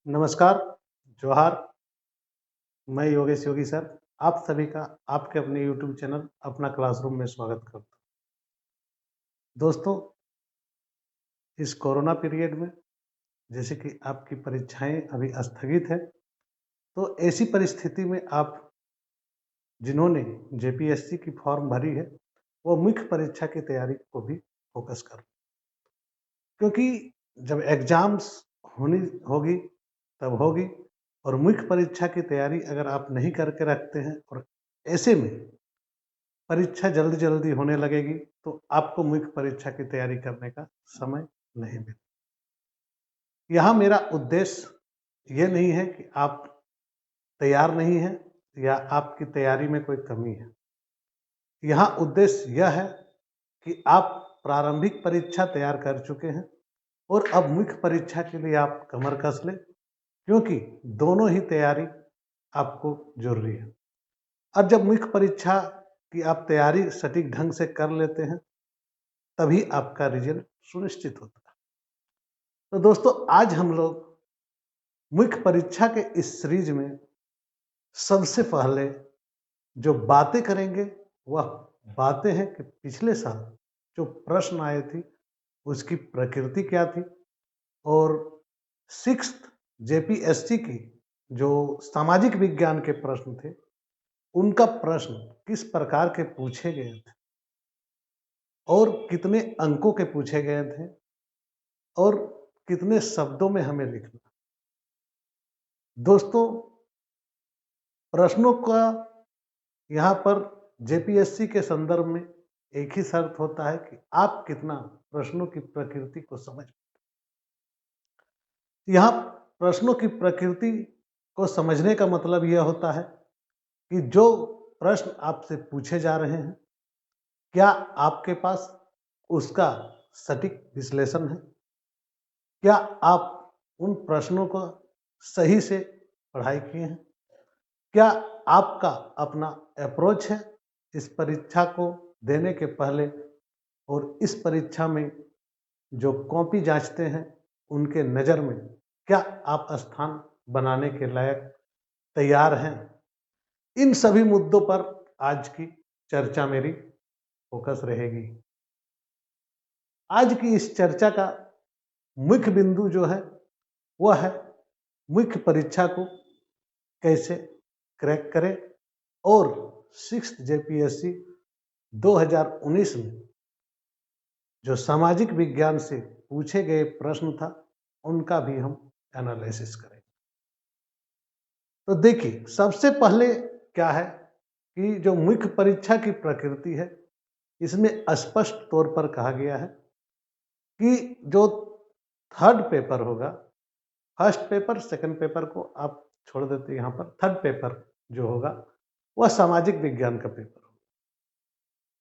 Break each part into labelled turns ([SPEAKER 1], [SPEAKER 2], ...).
[SPEAKER 1] नमस्कार, जोहार। मैं योगेश योगी सर, आप सभी का आपके अपने यूट्यूब चैनल अपना क्लासरूम में स्वागत करता हूँ। दोस्तों, इस कोरोना पीरियड में जैसे कि आपकी परीक्षाएं अभी स्थगित है, तो ऐसी परिस्थिति में आप जिन्होंने जेपीएससी की फॉर्म भरी है, वो मुख्य परीक्षा की तैयारी को भी फोकस करें, क्योंकि जब एग्जाम्स होनी होगी तब होगी और मुख्य परीक्षा की तैयारी अगर आप नहीं करके रखते हैं और ऐसे में परीक्षा जल्दी जल्दी होने लगेगी तो आपको मुख्य परीक्षा की तैयारी करने का समय नहीं मिलेगा। यहाँ मेरा उद्देश्य ये नहीं है कि आप तैयार नहीं हैं या आपकी तैयारी में कोई कमी है। यहाँ उद्देश्य यह है कि आप प्रारंभिक परीक्षा तैयार कर चुके हैं और अब मुख्य परीक्षा के लिए आप कमर कस लें, क्योंकि दोनों ही तैयारी आपको जरूरी है। और जब मुख्य परीक्षा की आप तैयारी सटीक ढंग से कर लेते हैं, तभी आपका रिजल्ट सुनिश्चित होता है। तो दोस्तों, आज हम लोग मुख्य परीक्षा के इस सीरीज में सबसे पहले जो बातें करेंगे वह बातें हैं कि पिछले साल जो प्रश्न आए थे उसकी प्रकृति क्या थी और सिक्स्थ जेपीएससी की जो सामाजिक विज्ञान के प्रश्न थे उनका प्रश्न किस प्रकार के पूछे गए थे और कितने अंकों के पूछे गए थे और कितने शब्दों में हमें लिखना। दोस्तों, प्रश्नों का यहाँ पर जेपीएससी के संदर्भ में एक ही शर्त होता है कि आप कितना प्रश्नों की प्रकृति को समझ। यहाँ प्रश्नों की प्रकृति को समझने का मतलब यह होता है कि जो प्रश्न आपसे पूछे जा रहे हैं, क्या आपके पास उसका सटीक विश्लेषण है? क्या आप उन प्रश्नों को सही से पढ़ाई किए हैं? क्या आपका अपना अप्रोच है इस परीक्षा को देने के पहले और इस परीक्षा में जो कॉपी जांचते हैं उनके नज़र में क्या आप स्थान बनाने के लायक तैयार हैं? इन सभी मुद्दों पर आज की चर्चा मेरी फोकस रहेगी। आज की इस चर्चा का मुख्य बिंदु जो है वह है मुख्य परीक्षा को कैसे क्रैक करें और सिक्स्थ जेपीएससी 2019 में जो सामाजिक विज्ञान से पूछे गए प्रश्न था उनका भी हम एनालिसिस करेंगे। तो देखिए, सबसे पहले क्या है कि जो मुख्य परीक्षा की प्रकृति है इसमें स्पष्ट तौर पर कहा गया है कि जो थर्ड पेपर होगा, फर्स्ट पेपर सेकंड पेपर को आप छोड़ देते हैं, यहाँ पर थर्ड पेपर जो होगा वह सामाजिक विज्ञान का पेपर होगा।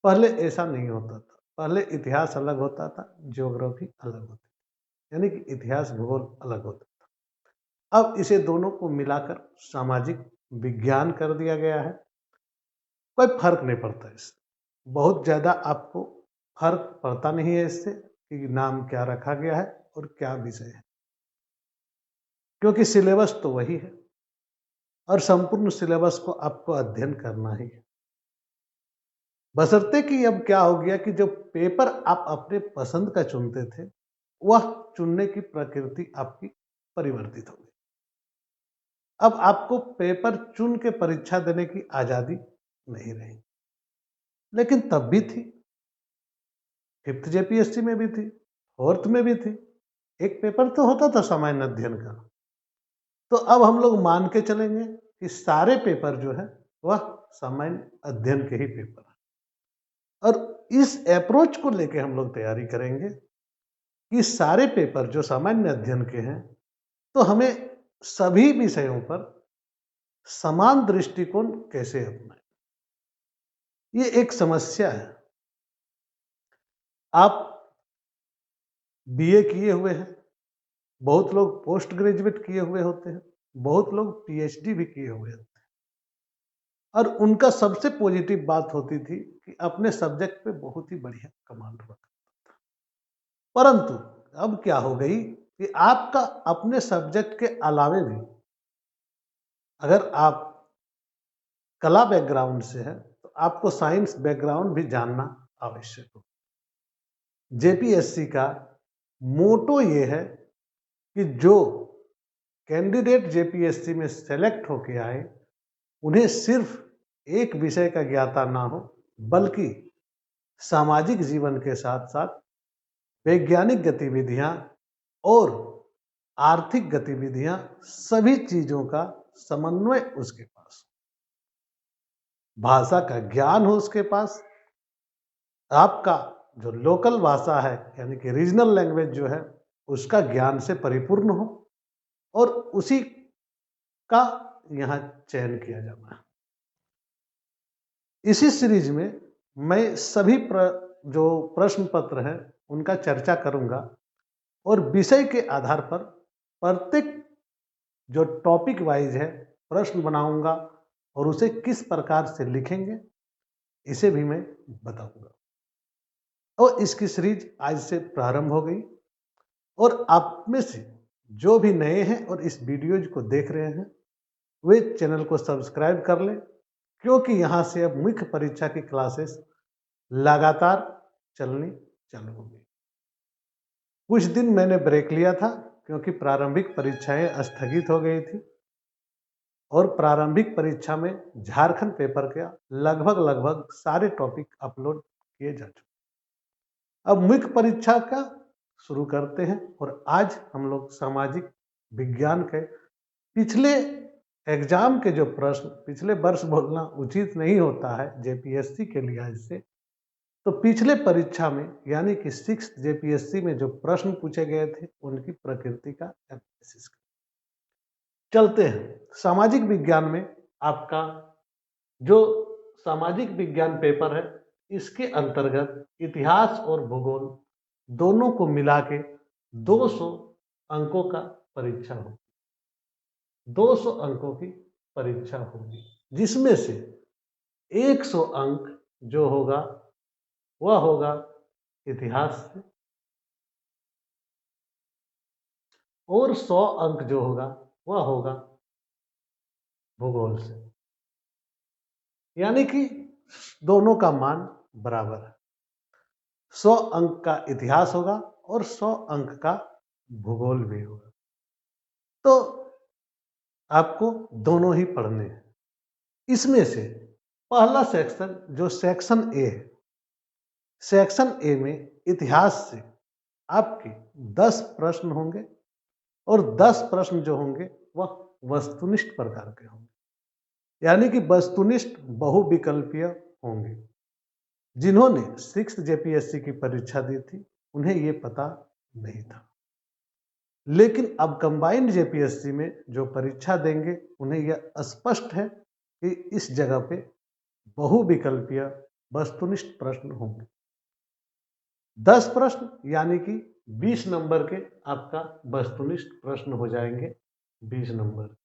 [SPEAKER 1] पहले ऐसा नहीं होता था, पहले इतिहास अलग होता था, ज्योग्राफी अलग होती थी, यानी कि इतिहास भूगोल अलग होता था। अब इसे दोनों को मिलाकर सामाजिक विज्ञान कर दिया गया है। कोई फर्क नहीं पड़ता इससे, बहुत ज़्यादा आपको फर्क पड़ता नहीं है इससे कि नाम क्या रखा गया है और क्या विषय है, क्योंकि सिलेबस तो वही है और संपूर्ण सिलेबस को आपको अध्ययन करना ही है। बशर्ते कि अब क्या हो गया कि जो पेपर आप अपने पसंद का चुनते थे वह चुनने की प्रकृति आपकी परिवर्तित हो गई। अब आपको पेपर चुन के परीक्षा देने की आज़ादी नहीं रही, लेकिन तब भी थी। फिफ्थ जेपीएससी में भी थी, फोर्थ में भी थी। एक पेपर तो होता था सामान्य अध्ययन का। तो अब हम लोग मान के चलेंगे कि सारे पेपर जो है वह सामान्य अध्ययन के ही पेपर है और इस अप्रोच को लेके हम लोग तैयारी करेंगे कि सारे पेपर जो सामान्य अध्ययन के हैं तो हमें सभी विषयों पर समान दृष्टिकोण कैसे अपनाएं। ये एक समस्या है। आप बीए किए हुए हैं, बहुत लोग पोस्ट ग्रेजुएट किए हुए होते हैं, बहुत लोग पीएचडी भी किए हुए होते हैं और उनका सबसे पॉजिटिव बात होती थी कि अपने सब्जेक्ट पे बहुत ही बढ़िया कमांड रखा। परंतु अब क्या हो गई कि आपका अपने सब्जेक्ट के अलावे भी अगर आप कला बैकग्राउंड से है तो आपको साइंस बैकग्राउंड भी जानना आवश्यक हो। जेपीएससी का मोटो ये है कि जो कैंडिडेट जेपीएससी में सेलेक्ट होके आए उन्हें सिर्फ एक विषय का ज्ञाता ना हो, बल्कि सामाजिक जीवन के साथ साथ वैज्ञानिक गतिविधियां और आर्थिक गतिविधियां, सभी चीजों का समन्वय उसके पास, भाषा का ज्ञान हो उसके पास, आपका जो लोकल भाषा है यानी कि रीजनल लैंग्वेज जो है उसका ज्ञान से परिपूर्ण हो, और उसी का यहाँ चयन किया जाना है। इसी सीरीज में मैं सभी जो प्रश्न पत्र है उनका चर्चा करूंगा और विषय के आधार पर प्रत्येक जो टॉपिक वाइज है प्रश्न बनाऊंगा और उसे किस प्रकार से लिखेंगे इसे भी मैं बताऊंगा। और इसकी सीरीज आज से प्रारंभ हो गई, और आप में से जो भी नए हैं और इस वीडियो को देख रहे हैं वे चैनल को सब्सक्राइब कर लें, क्योंकि यहाँ से अब मुख्य परीक्षा की क्लासेस लगातार चलनी चालू होगी। कुछ दिन मैंने ब्रेक लिया था क्योंकि प्रारंभिक परीक्षाएं स्थगित हो गई थी, और प्रारंभिक परीक्षा में झारखंड पेपर का लगभग सारे टॉपिक अपलोड किए जा चुके। अब मुख्य परीक्षा का शुरू करते हैं, और आज हम लोग सामाजिक विज्ञान के पिछले एग्जाम के जो प्रश्न, पिछले वर्ष बोलना उचित नहीं होता है जेपीएससी के लिहाज से, तो पिछले परीक्षा में यानी कि 6th जेपीएससी में जो प्रश्न पूछे गए थे उनकी प्रकृति का एनालिसिस चलते हैं। सामाजिक विज्ञान में आपका जो सामाजिक विज्ञान पेपर है इसके अंतर्गत इतिहास और भूगोल दोनों को मिला के 200 अंकों का परीक्षा होगी। 200 अंकों की परीक्षा होगी, जिसमें से 100 अंक जो होगा वह होगा इतिहास से, और 100 अंक जो होगा वह होगा भूगोल से, यानी कि दोनों का मान बराबर है। 100 अंक का इतिहास होगा और 100 अंक का भूगोल भी होगा, तो आपको दोनों ही पढ़ने हैं। इसमें से पहला सेक्शन जो सेक्शन ए है, सेक्शन ए में इतिहास से आपके 10 प्रश्न होंगे, और 10 प्रश्न जो होंगे वह वस्तुनिष्ठ प्रकार के होंगे, यानी कि वस्तुनिष्ठ बहुविकल्पीय होंगे। जिन्होंने 6th जेपीएससी की परीक्षा दी थी उन्हें ये पता नहीं था, लेकिन अब कंबाइंड जेपीएससी में जो परीक्षा देंगे उन्हें यह स्पष्ट है कि इस जगह पे बहुविकल्पीय वस्तुनिष्ठ प्रश्न होंगे। 10 प्रश्न यानी कि 20 नंबर के आपका वस्तुनिष्ठ प्रश्न हो जाएंगे, 20 नंबर।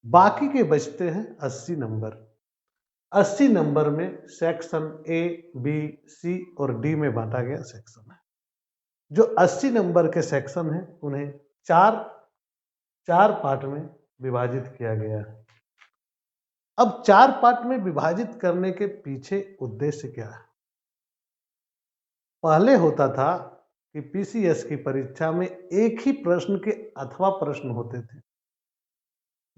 [SPEAKER 1] बाकी के बचते हैं 80 नंबर। 80 नंबर में सेक्शन ए, बी, सी और डी में बांटा गया सेक्शन है। जो 80 नंबर के सेक्शन हैं उन्हें चार पार्ट में विभाजित किया गया है। अब 4 पार्ट में विभाजित करने के पीछे उद्देश्य क्या है? पहले होता था कि पीसीएस की परीक्षा में एक ही प्रश्न के अथवा प्रश्न होते थे,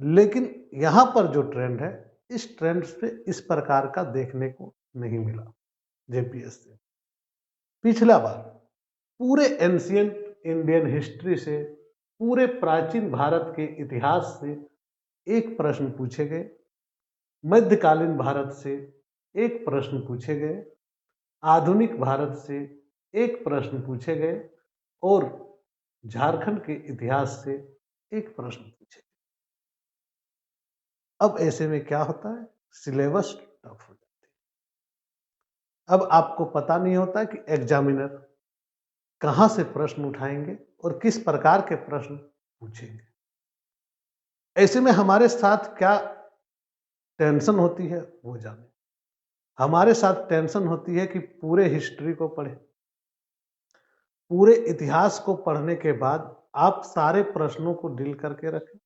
[SPEAKER 1] लेकिन यहां पर जो ट्रेंड है इस ट्रेंड से इस प्रकार का देखने को नहीं मिला। जेपीएससी पिछला बार पूरे एंशिएंट इंडियन हिस्ट्री से, पूरे प्राचीन भारत के इतिहास से एक प्रश्न पूछे गए, मध्यकालीन भारत से एक प्रश्न पूछे गए, आधुनिक भारत से एक प्रश्न पूछे गए, और झारखंड के इतिहास से एक प्रश्न पूछे गए। अब ऐसे में क्या होता है, सिलेबस टफ हो जाती है। अब आपको पता नहीं होता कि एग्जामिनर कहां से प्रश्न उठाएंगे और किस प्रकार के प्रश्न पूछेंगे। ऐसे में हमारे साथ क्या टेंशन होती है वो जाने। हमारे साथ टेंशन होती है कि पूरे हिस्ट्री को पढ़े, पूरे इतिहास को पढ़ने के बाद आप सारे प्रश्नों को डील करके रखें।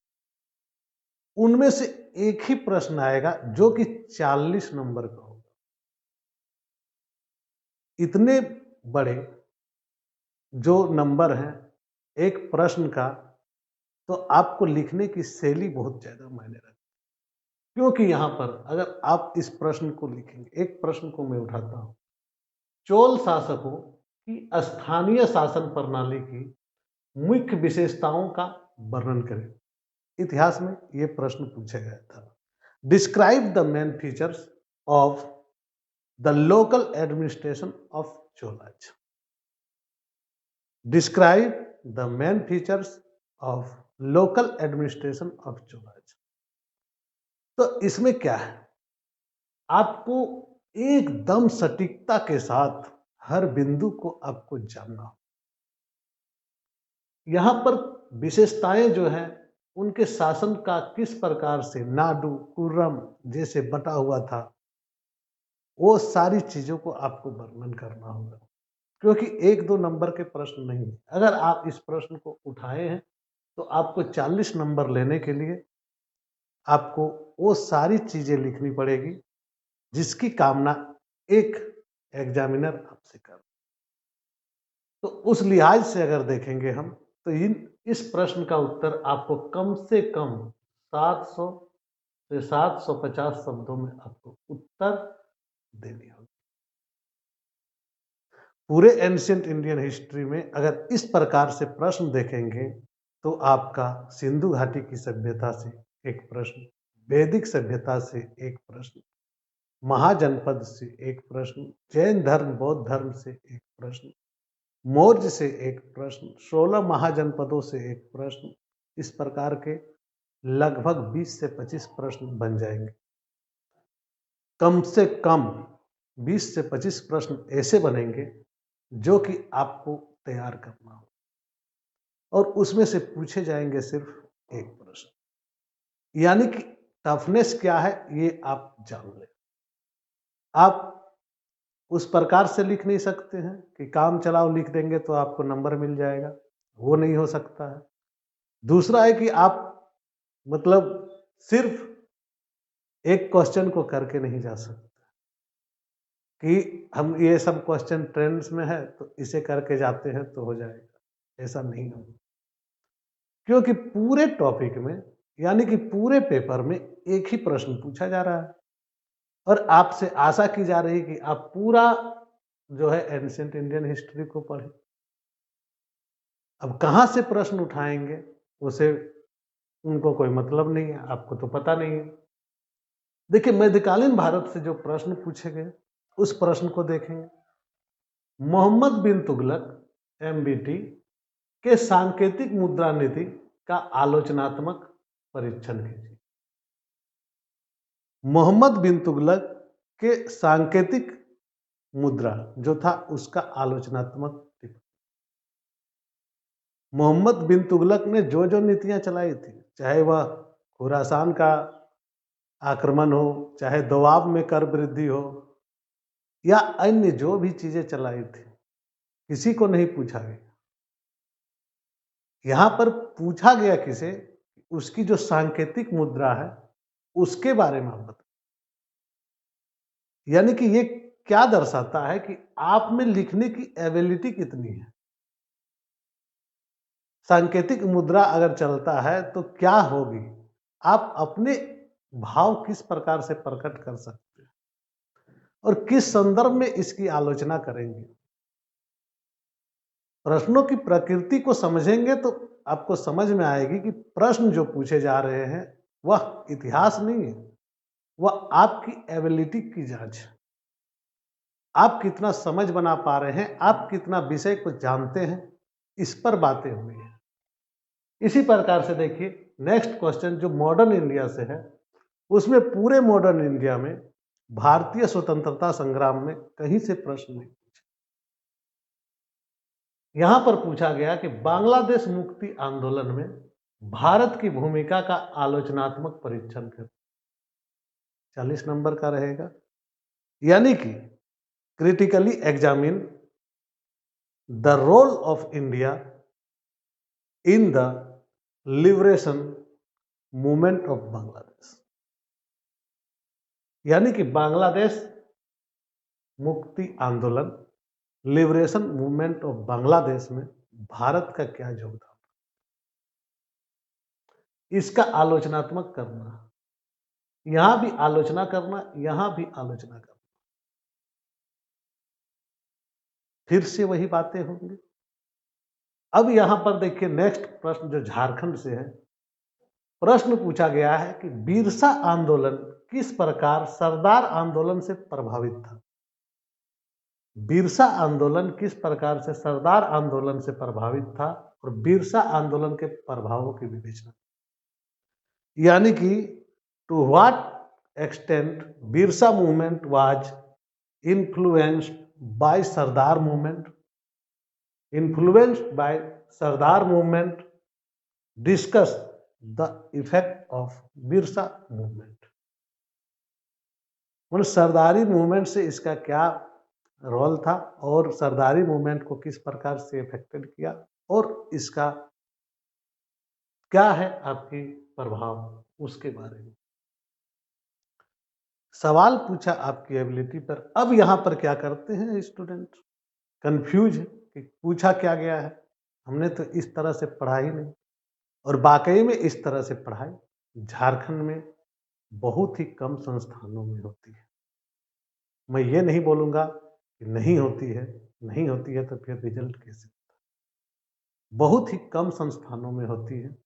[SPEAKER 1] उनमें से एक ही प्रश्न आएगा जो कि 40 नंबर का होगा। इतने बड़े जो नंबर हैं एक प्रश्न का, तो आपको लिखने की शैली बहुत ज्यादा मायने रखती है। क्योंकि यहां पर अगर आप इस प्रश्न को लिखेंगे, एक प्रश्न को मैं उठाता हूं, चोल शासकों की स्थानीय शासन प्रणाली की मुख्य विशेषताओं का वर्णन करें। इतिहास में यह प्रश्न पूछा गया था। Describe the main features of the local administration of Cholas. Describe the main features of local administration of Cholas. तो इसमें क्या है, आपको एकदम सटीकता के साथ हर बिंदु को आपको जानना हो। यहां पर विशेषताएं जो है उनके शासन का किस प्रकार से नाडु कुर्रम जैसे बटा हुआ था, वो सारी चीजों को आपको वर्णन करना होगा। क्योंकि एक दो नंबर के प्रश्न नहीं, अगर आप इस प्रश्न को उठाए हैं तो आपको 40 नंबर लेने के लिए आपको वो सारी चीजें लिखनी पड़ेगी जिसकी कामना एक एग्जामिनर आपसे कर। तो उस लिहाज से अगर देखेंगे हम, तो इस प्रश्न का उत्तर आपको कम से कम 700 से 750 शब्दों में आपको उत्तर देनी होगी। पूरे एंशिएंट इंडियन हिस्ट्री में अगर इस प्रकार से प्रश्न देखेंगे तो आपका सिंधु घाटी की सभ्यता से एक प्रश्न, वैदिक सभ्यता से एक प्रश्न, महाजनपद से एक प्रश्न, जैन धर्म बौद्ध धर्म से एक प्रश्न, मौर्य से एक प्रश्न, 16 महाजनपदों से एक प्रश्न, इस प्रकार के लगभग 20 से 25 प्रश्न बन जाएंगे। कम से कम 20 से 25 प्रश्न ऐसे बनेंगे जो कि आपको तैयार करना हो और उसमें से पूछे जाएंगे सिर्फ एक प्रश्न। यानी कि टफनेस क्या है ये आप जान लें। आप उस प्रकार से लिख नहीं सकते हैं कि काम चलाओ लिख देंगे तो आपको नंबर मिल जाएगा, वो नहीं हो सकता है। दूसरा है कि आप मतलब सिर्फ एक क्वेश्चन को करके नहीं जा सकते कि हम ये सब क्वेश्चन ट्रेंड्स में है तो इसे करके जाते हैं तो हो जाएगा, ऐसा नहीं होगा। क्योंकि पूरे टॉपिक में यानी कि पूरे पेपर में एक ही प्रश्न पूछा जा रहा है और आपसे आशा की जा रही है कि आप पूरा जो है एंशिएंट इंडियन हिस्ट्री को पढ़ें। अब कहां से प्रश्न उठाएंगे उसे उनको कोई मतलब नहीं है, आपको तो पता नहीं है। देखिए, मध्यकालीन भारत से जो प्रश्न पूछे गए उस प्रश्न को देखेंगे। मोहम्मद बिन तुगलक MBT के सांकेतिक मुद्रा नीति का आलोचनात्मक परीक्षण कीजिए। मोहम्मद बिन तुगलक के सांकेतिक मुद्रा जो था उसका आलोचनात्मक टिप्पणी। मोहम्मद बिन तुगलक ने जो जो नीतियां चलाई थी, चाहे वह खुरासान का आक्रमण हो, चाहे दोआब में कर वृद्धि हो या अन्य जो भी चीजें चलाई थी, किसी को नहीं पूछा गया। यहां पर पूछा गया किसे, उसकी जो सांकेतिक मुद्रा है उसके बारे में आप बताइए। यानी कि ये क्या दर्शाता है कि आप में लिखने की एबिलिटी कितनी है। सांकेतिक मुद्रा अगर चलता है तो क्या होगी, आप अपने भाव किस प्रकार से प्रकट कर सकते हैं और किस संदर्भ में इसकी आलोचना करेंगे। प्रश्नों की प्रकृति को समझेंगे तो आपको समझ में आएगी कि प्रश्न जो पूछे जा रहे हैं वह इतिहास नहीं है, वह आपकी एबिलिटी की जांच है। आप कितना समझ बना पा रहे हैं, आप कितना विषय को जानते हैं, इस पर बातें हुई है। इसी प्रकार से देखिए नेक्स्ट क्वेश्चन जो मॉडर्न इंडिया से है, उसमें पूरे मॉडर्न इंडिया में भारतीय स्वतंत्रता संग्राम में कहीं से प्रश्न नहीं पूछे। यहां पर पूछा गया कि बांग्लादेश मुक्ति आंदोलन में भारत की भूमिका का आलोचनात्मक परीक्षण कर। 40 नंबर का रहेगा। यानी कि critically examine the role of India in the liberation movement of Bangladesh. यानी कि बांग्लादेश मुक्ति आंदोलन, लिबरेशन मूवमेंट ऑफ बांग्लादेश में भारत का क्या योगदान, इसका आलोचनात्मक करना, यहां भी आलोचना करना, यहां भी आलोचना करना, फिर से वही बातें होंगी। अब यहां पर देखिए नेक्स्ट प्रश्न जो झारखंड से है, प्रश्न पूछा गया है कि बिरसा आंदोलन किस प्रकार सरदार आंदोलन से प्रभावित था। बिरसा आंदोलन किस प्रकार से सरदार आंदोलन से प्रभावित था और बिरसा आंदोलन के प्रभावों की विवेचना, यानी कि to what extent Birsa movement was influenced by Sardar movement, influenced by Sardar movement, discuss the effect of Birsa movement. मतलब सरदारी मूवमेंट से इसका क्या रोल था और सरदारी मूवमेंट को किस प्रकार से इफेक्टेड किया और इसका क्या है आपकी प्रभाव, उसके बारे में सवाल पूछा आपकी एबिलिटी पर। अब यहां पर क्या करते हैं स्टूडेंट, कंफ्यूज है कि पूछा क्या गया है, हमने तो इस तरह से पढ़ा ही नहीं। और वाकई में इस तरह से पढ़ाई झारखंड में बहुत ही कम संस्थानों में होती है। मैं ये नहीं बोलूँगा कि नहीं होती है, नहीं होती है तो फिर रिजल्ट कैसे होता है, बहुत ही कम संस्थानों में होती है।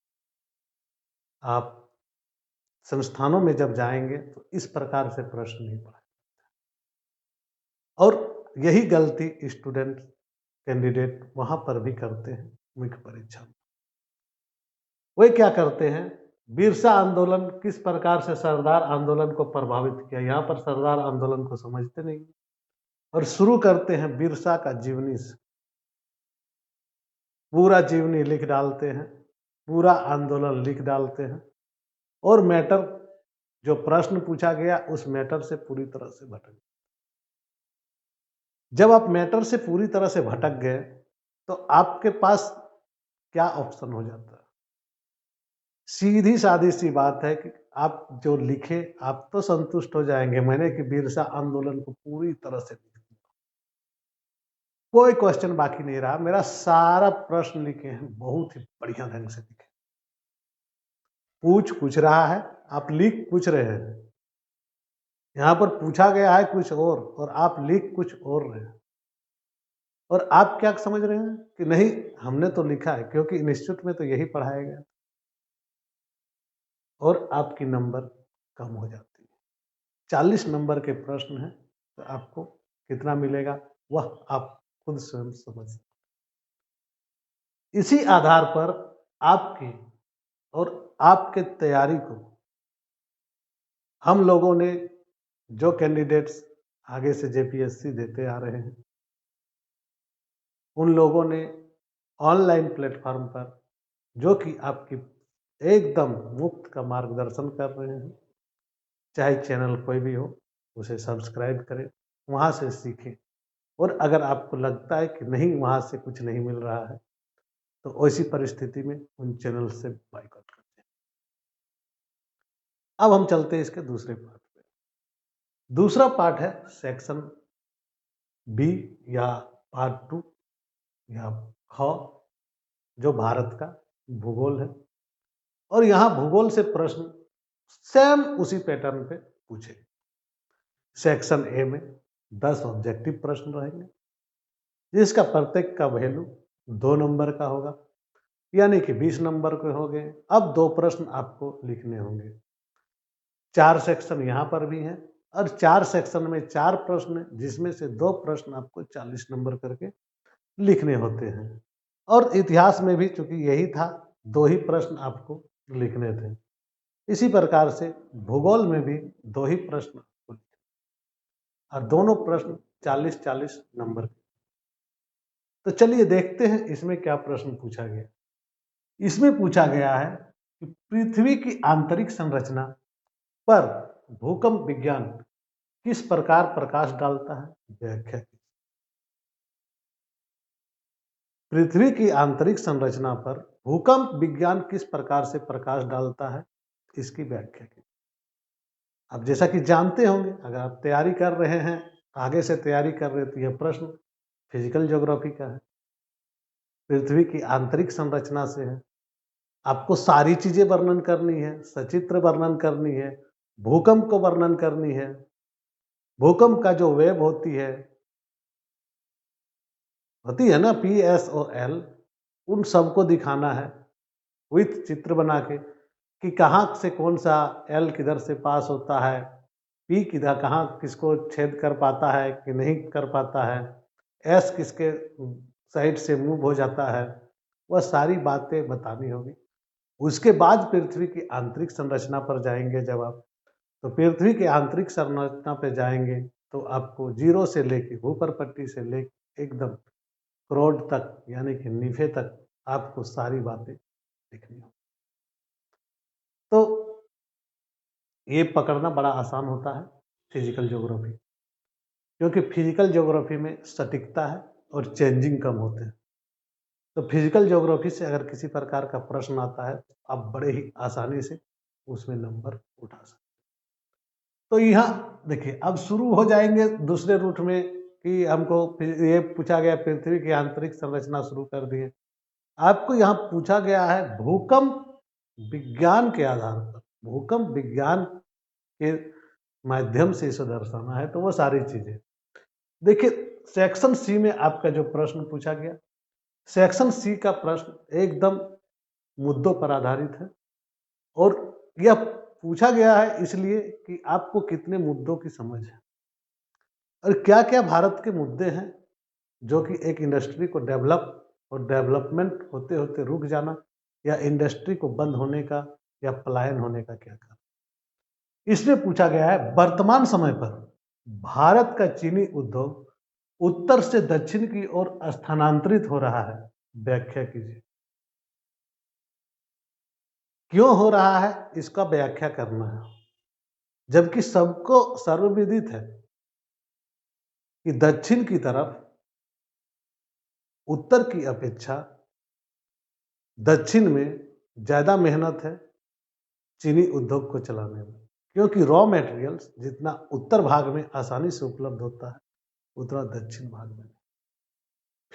[SPEAKER 1] आप संस्थानों में जब जाएंगे तो इस प्रकार से प्रश्न नहीं पढ़ाए और यही गलती स्टूडेंट कैंडिडेट वहाँ पर भी करते हैं मुख्य परीक्षा में। वे क्या करते हैं, बिरसा आंदोलन किस प्रकार से सरदार आंदोलन को प्रभावित किया, यहाँ पर सरदार आंदोलन को समझते नहीं और शुरू करते हैं बिरसा का जीवनी से, पूरा जीवनी लिख डालते हैं, पूरा आंदोलन लिख डालते हैं और मैटर जो प्रश्न पूछा गया उस मैटर से पूरी तरह से भटक। जब आप मैटर से पूरी तरह से भटक गए तो आपके पास क्या ऑप्शन हो जाता है, सीधी सादी सी बात है कि आप जो लिखे आप तो संतुष्ट हो जाएंगे, मैंने कि बिरसा आंदोलन को पूरी तरह से लिख दिया, कोई क्वेश्चन बाकी नहीं रहा, मेरा सारा प्रश्न लिखे हैं, बहुत ही बढ़िया ढंग से लिखे, पूछ कुछ रहा है आप लिख कुछ रहे हैं, यहाँ पर पूछा गया है कुछ और आप लिख कुछ और रहे हैं। और आप क्या समझ रहे हैं कि नहीं हमने तो लिखा है, क्योंकि इंस्टीट्यूट में तो यही पढ़ाया गया और आपकी नंबर कम हो जाती है। 40 नंबर के प्रश्न हैं तो आपको कितना मिलेगा वह आप खुद स्वयं समझ। इसी आधार पर आपकी और आपके तैयारी को हम लोगों ने, जो कैंडिडेट्स आगे से जेपीएससी देते आ रहे हैं, उन लोगों ने ऑनलाइन प्लेटफॉर्म पर जो कि आपकी एकदम मुफ्त का मार्गदर्शन कर रहे हैं, चाहे चैनल कोई भी हो उसे सब्सक्राइब करें, वहाँ से सीखें और अगर आपको लगता है कि नहीं वहाँ से कुछ नहीं मिल रहा है तो ऐसी परिस्थिति में उन चैनल से बाइकआउट करते हैं। अब हम चलते हैं इसके दूसरे पार्ट पे। दूसरा पार्ट है सेक्शन बी या पार्ट 2 या ख, जो भारत का भूगोल है और यहाँ भूगोल से प्रश्न सेम उसी पैटर्न पे पूछे। सेक्शन ए में 10 ऑब्जेक्टिव प्रश्न रहेंगे जिसका प्रत्येक का वैल्यू 2 नंबर का होगा, यानी कि 20 नंबर के हो गए। अब 2 प्रश्न आपको लिखने होंगे। 4 सेक्शन यहाँ पर भी हैं और 4 सेक्शन में 4 प्रश्न जिसमें से 2 प्रश्न आपको 40 नंबर करके लिखने होते हैं। और इतिहास में भी चूंकि यही था, 2 ही प्रश्न आपको लिखने थे। इसी प्रकार से भूगोल में भी 2 ही प्रश्न आपको लिखने और दोनों प्रश्न 40-40 नंबर के। तो चलिए देखते हैं इसमें क्या प्रश्न पूछा गया। इसमें पूछा गया है कि पृथ्वी की आंतरिक संरचना पर भूकंप विज्ञान किस प्रकार प्रकाश डालता है, व्याख्या कीजिए। पृथ्वी की आंतरिक संरचना पर भूकंप विज्ञान किस प्रकार से प्रकाश डालता है, इसकी व्याख्या कीजिए। अब जैसा कि जानते होंगे, अगर आप तैयारी कर रहे हैं, आगे से तैयारी कर रहे हैं, तो यह प्रश्न फिजिकल ज्योग्राफी का है। पृथ्वी की आंतरिक संरचना से है, आपको सारी चीजें वर्णन करनी है, सचित्र वर्णन करनी है, भूकंप को वर्णन करनी है, भूकंप का जो वेव होती है ना, PSOL, उन सबको दिखाना है विथ चित्र बना के कि कहाँ से कौन सा एल किधर से पास होता है, पी किधर कहाँ किसको छेद कर पाता है कि नहीं कर पाता है, एस किसके साइड से मूव हो जाता है, वह सारी बातें बतानी होगी। उसके बाद पृथ्वी की आंतरिक संरचना पर जाएंगे जब आप, तो पृथ्वी की आंतरिक संरचना पर जाएंगे तो आपको जीरो से लेके ऊपर पट्टी से लेके एकदम क्रोड तक यानी कि नीफे तक आपको सारी बातें लिखनी होगी। तो ये पकड़ना बड़ा आसान होता है फिजिकल ज्योग्राफी, क्योंकि फिजिकल ज्योग्राफी में सटीकता है और चेंजिंग कम होते हैं। तो फिजिकल ज्योग्राफी से अगर किसी प्रकार का प्रश्न आता है तो आप बड़े ही आसानी से उसमें नंबर उठा सकते हैं। तो यहाँ देखिए, अब शुरू हो जाएंगे दूसरे रूट में कि हमको ये पूछा गया पृथ्वी की आंतरिक संरचना शुरू कर दिए। आपको यहाँ पूछा गया है भूकंप विज्ञान के आधार पर, भूकंप विज्ञान के माध्यम से इसे दर्शाना है, तो वो सारी चीजें देखिए। सेक्शन सी में आपका जो प्रश्न पूछा गया, सेक्शन सी का प्रश्न एकदम मुद्दों पर आधारित है और यह पूछा गया है इसलिए कि आपको कितने मुद्दों की समझ है और क्या क्या भारत के मुद्दे हैं जो कि एक इंडस्ट्री को डेवलप और डेवलपमेंट होते होते रुक जाना या इंडस्ट्री को बंद होने का या पलायन होने का क्या कारण। इसमें पूछा गया है वर्तमान समय पर भारत का चीनी उद्योग उत्तर से दक्षिण की ओर स्थानांतरित हो रहा है, व्याख्या कीजिए। क्यों हो रहा है इसका व्याख्या करना है, जबकि सबको सर्वविदित है कि दक्षिण की तरफ उत्तर की अपेक्षा दक्षिण में ज्यादा मेहनत है चीनी उद्योग को चलाने में, क्योंकि रॉ मटेरियल्स जितना उत्तर भाग में आसानी से उपलब्ध होता है उतना दक्षिण भाग में।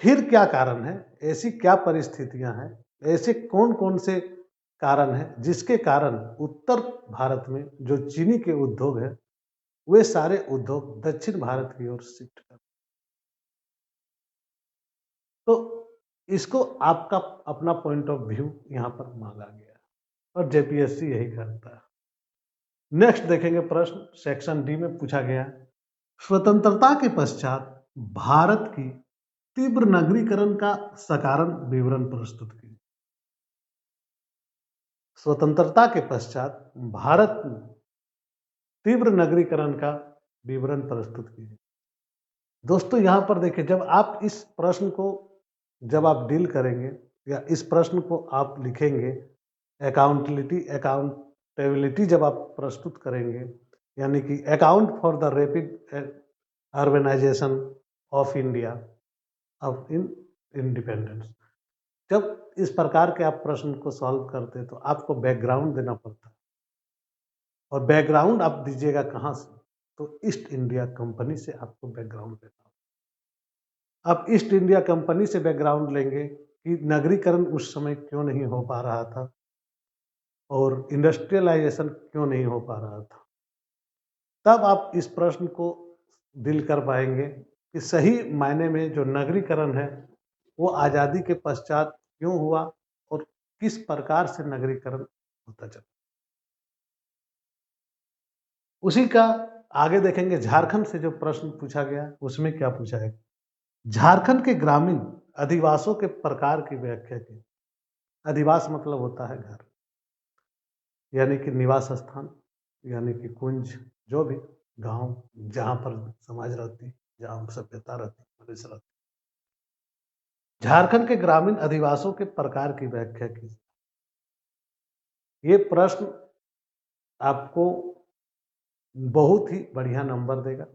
[SPEAKER 1] फिर क्या कारण है, ऐसी क्या परिस्थितियां हैं, ऐसे कौन कौन से कारण है जिसके कारण उत्तर भारत में जो चीनी के उद्योग है वे सारे उद्योग दक्षिण भारत की ओर शिफ्ट कर। तो इसको आपका अपना पॉइंट ऑफ व्यू यहाँ पर मांगा गया और जेपीएससी यही करता है। नेक्स्ट देखेंगे प्रश्न सेक्शन डी में पूछा गया, स्वतंत्रता के पश्चात भारत की तीव्र नगरीकरण का सकारण विवरण प्रस्तुत कीजिए। स्वतंत्रता के पश्चात भारत में तीव्र नगरीकरण का विवरण प्रस्तुत कीजिए। दोस्तों यहाँ पर देखिए, जब आप इस प्रश्न को जब आप डील करेंगे या इस प्रश्न को आप लिखेंगे, अकाउंटेबिलिटी जब आप प्रस्तुत करेंगे, यानी कि account for the rapid urbanisation of India of in independence, जब इस प्रकार के आप प्रश्न को सॉल्व करते हैं तो आपको बैकग्राउंड देना पड़ता है। और बैकग्राउंड आप दीजिएगा कहाँ से, तो ईस्ट इंडिया कंपनी से आपको बैकग्राउंड देना होगा। आप ईस्ट इंडिया कंपनी से बैकग्राउंड लेंगे कि नगरीकरण उस समय क्यों नहीं हो पा रहा था और इंडस्ट्रियलाइजेशन क्यों नहीं हो पा रहा था, तब आप इस प्रश्न को डील कर पाएंगे कि सही मायने में जो नगरीकरण है वो आज़ादी के पश्चात क्यों हुआ और किस प्रकार से नगरीकरण होता चला। उसी का आगे देखेंगे, झारखंड से जो प्रश्न पूछा गया उसमें क्या पूछा है, झारखंड के ग्रामीण अधिवासों के प्रकार की व्याख्या की। अधिवास मतलब होता है घर, यानी कि निवास स्थान, यानी कि कुंज, जो भी गांव जहां पर समाज रहती, जहां सभ्यता रहती, मनुष्य रहती। झारखंड के ग्रामीण अधिवासों के प्रकार की व्याख्या की। ये प्रश्न आपको बहुत ही बढ़िया नंबर देगा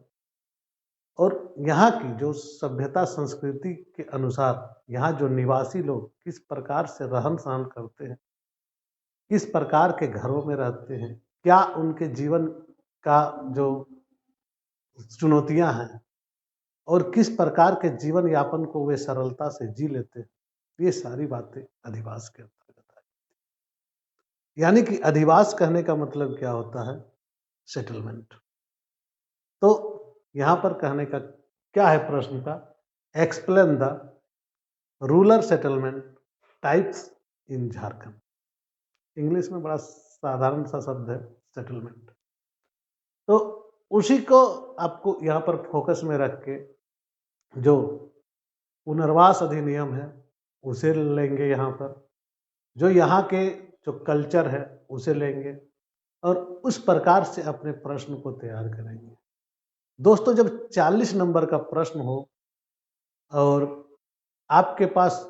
[SPEAKER 1] और यहाँ की जो सभ्यता संस्कृति के अनुसार यहाँ जो निवासी लोग किस प्रकार से रहन सहन करते हैं, किस प्रकार के घरों में रहते हैं, क्या उनके जीवन का जो चुनौतियां हैं और किस प्रकार के जीवन यापन को वे सरलता से जी लेते हैं, ये सारी बातें अधिवास के अंतर्गत आती। यानी कि अधिवास कहने का मतलब क्या होता है? सेटलमेंट। तो यहाँ पर कहने का क्या है प्रश्न का? Explain the rural settlement types in Jharkhand. English में बड़ा साधारण सा शब्द है सेटलमेंट। तो उसी को आपको यहाँ पर फोकस में रख के जो पुनर्वास अधिनियम है उसे लेंगे यहाँ पर, जो यहाँ के जो कल्चर है उसे लेंगे और उस प्रकार से अपने प्रश्न को तैयार करेंगे। दोस्तों, जब 40 नंबर का प्रश्न हो और आपके पास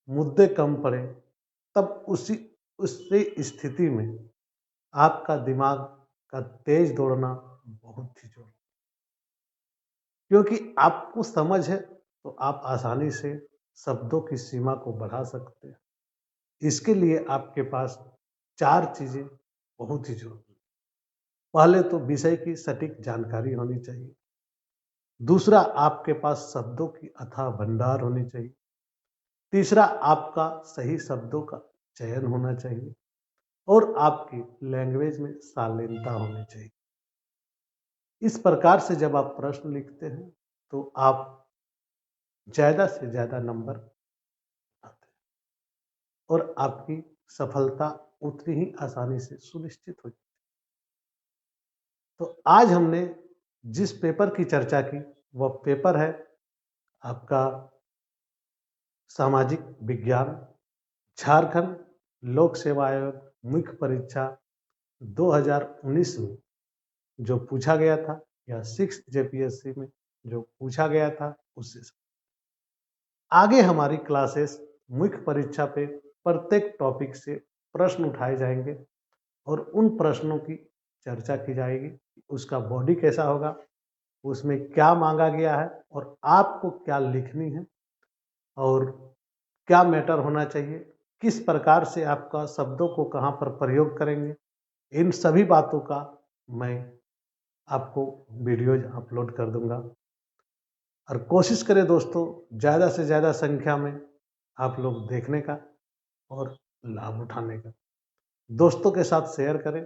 [SPEAKER 1] मुद्दे कम पड़े, तब उसी स्थिति में आपका दिमाग का तेज दौड़ना बहुत ही जरूरी, क्योंकि आपको समझ है तो आप आसानी से शब्दों की सीमा को बढ़ा सकते हैं। इसके लिए आपके पास 4 चीजें बहुत ही जरूरी हैं। पहले तो विषय की सटीक जानकारी होनी चाहिए। दूसरा, आपके पास शब्दों की अथाह भंडार होनी चाहिए। तीसरा, आपका सही शब्दों का चयन होना चाहिए और आपकी लैंग्वेज में शालीनता होनी चाहिए। इस प्रकार से जब आप प्रश्न लिखते हैं तो आप ज़्यादा से ज़्यादा नंबर आते हैं और आपकी सफलता उतनी ही आसानी से सुनिश्चित हो जाती है। तो आज हमने जिस पेपर की चर्चा की वह पेपर है आपका सामाजिक विज्ञान, झारखंड लोक सेवा आयोग मुख्य परीक्षा 2019 में जो पूछा गया था, या 6 जेपीएससी में जो पूछा गया था उससे। आगे हमारी क्लासेस मुख्य परीक्षा पे प्रत्येक टॉपिक से प्रश्न उठाए जाएंगे और उन प्रश्नों की चर्चा की जाएगी। उसका बॉडी कैसा होगा, उसमें क्या मांगा गया है और आपको क्या लिखनी है और क्या मैटर होना चाहिए, किस प्रकार से आपका शब्दों को कहाँ पर प्रयोग करेंगे, इन सभी बातों का मैं आपको वीडियोज अपलोड कर दूंगा। और कोशिश करें दोस्तों, ज़्यादा से ज़्यादा संख्या में आप लोग देखने का और लाभ उठाने का। दोस्तों के साथ शेयर करें,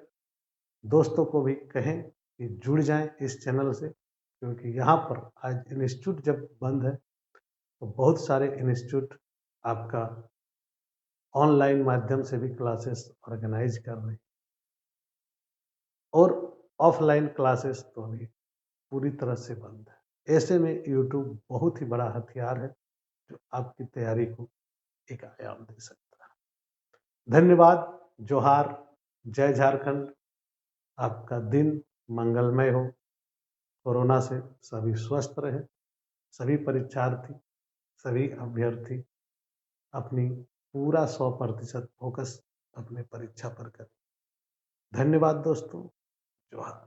[SPEAKER 1] दोस्तों को भी कहें कि जुड़ जाएं इस चैनल से, क्योंकि यहाँ पर आज इंस्टीट्यूट जब बंद है तो बहुत सारे इंस्टीट्यूट आपका ऑनलाइन माध्यम से भी क्लासेस ऑर्गेनाइज कर रहे हैं और ऑफलाइन क्लासेस तो अभी पूरी तरह से बंद है। ऐसे में यूट्यूब बहुत ही बड़ा हथियार है जो आपकी तैयारी को एक आयाम दे सकता है। धन्यवाद, जोहार, जय झारखंड। आपका दिन मंगलमय हो। कोरोना से सभी स्वस्थ रहे। सभी परीक्षार्थी, सभी अभ्यर्थी अपनी पूरा 100% फोकस अपने परीक्षा पर करें। धन्यवाद दोस्तों, जोहार।